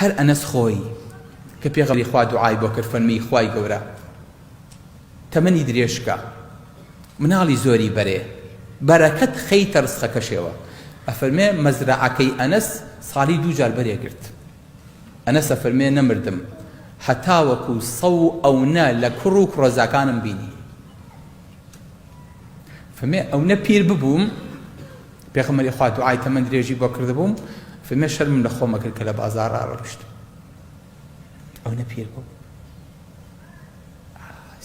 هەر ئەنەس خۆی کە پێغەمبەری خوا دوعای بۆ کرد فەرمی خوای گەورە تەمەنی درێژکە مناڵی زۆری بەرێ بەرەکەت خەیتە ڕزقەکەشێوە ئەفەرمێ مەزرعەکەی ئەنەس ساڵی 2 جار بەرێ گرت ئەنەس ئەفەرمێ نەمردم هەتا وەکو سەو ئەونە لە کوڕ و کڕۆزاکانم بینی فەرمێ ئەونە پیر ببووم پێغەمبەری خوا دوعای تەمەن درێژی بۆ کردبووم فەرمێ شەرمم لە خۆمە کرد کە لە بازاڕ ڕۆیشتم ئەونە پیر بوو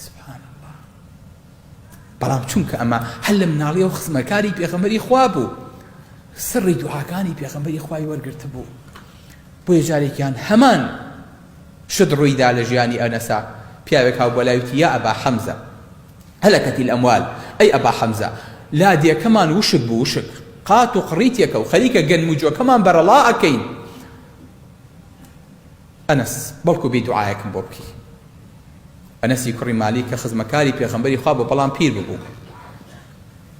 سبحان الله بەڵام چونکە ئەمە هەر لە مناڵی و خزمەکاری پێغەمبەری خوا بوو سڕی دوعاکانی پێغەمبەری خوای وەرگرتە بوو بۆیە جارێکیان هەمان شت ڕوویدا لە ژیانی ئەنەسا پیاوێک هاو بۆ لای وتی یا ئەبا حەمزە هەلەکەتی الأموال ئەی ئەبا حەمزە لادێکەمان وشک بوو وشک قات و قڕیتێکە و خەریکە گەنم و جۆکەمان بەرەڵا ئەکەین ئەنەس بەڵکو بێ دوعایەکم بۆ بکەی ئەنەسی کوڕی مالی کە خزمەکاری پێغەمبەری خوا بۆ بەڵام پیر ببوو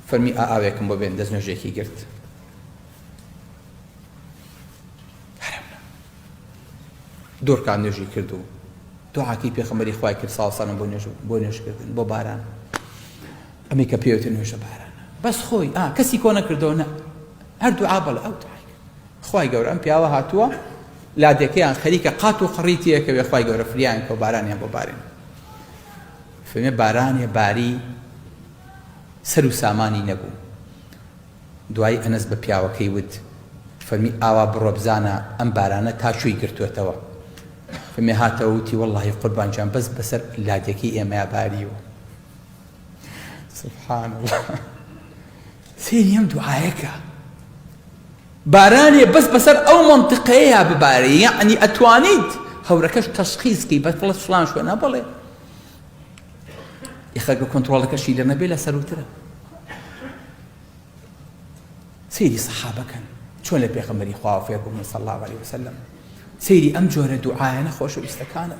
فەرمی ئاوێکم بۆ بێن دەستنوێژێکی گرت دۆرکان نوێژی کرد و دوعاکەی پێغەمبەری خوای کرد ساڵسانە بۆ نوێژکردن بۆ باران ئەمەی کە پێوتە نوێژە بارانە بەس خۆی کەسی کۆ نەکردەوە نە هەر دوعا بەڵێ ئەو دوعای خوای گەورە ئەم پیاوە هاتووە لادێکەیان خەریکە قات و قڕیتیەکە بێ خوای گەورە فریان کە و بارانیان بۆ بارێن فەرمێ بارانێ باری سەر و سامانی نەبوو دوای ئەنەس بە پیاوەکەی وت فەرمی ئاوا بڕۆ بزانە ئەم بارانە تا شووی گرتوێتەوە فەرمێ هاتەوە وتی وەڵڵاهی قوربانجان بەس بەسەر لادێکی ئێمەیە باریوە سبحان الله سێری ئەم دوعایەکە بارانێ بەس بەسەر ئەو مەنتقەیە ببارێ یعنی ئەتوانیت هەورەکەش تەشخیصکەی بە فڵان شوێنە بڵێ یخەکە کۆنتڕۆڵەکەشی لە نەبێ لە سەروترە سێری سەحابەکەن چۆن لە پێغەمبەری خوا فێر بوون صلی الله عليه وسلم سێری ئەم جۆرە دوعایانە خۆشەویستەکانە